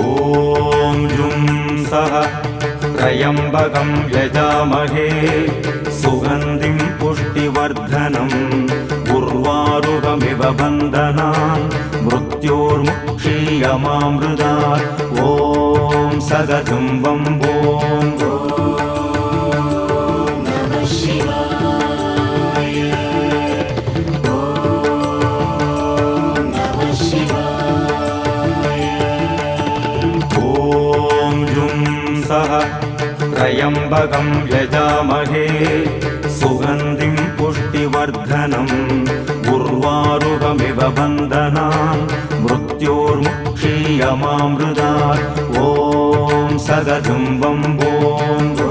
ॐ जुं सः त्र्यम्बकं यजामहे सुगन्धिं पुष्टिवर्धनम् उर्वारुकमिव बन्धनान् मृत्योर्मुक्षीयमामृतात् ॐ सगजुम्बं ॐ त्र्यम्बकं यजामहे सुगन्धिं पुष्टिवर्धनम् उर्वारुकमिव बन्धनान् मृत्योर्मुक्षीयमामृतात् ॐ सगजुम्बं ॐ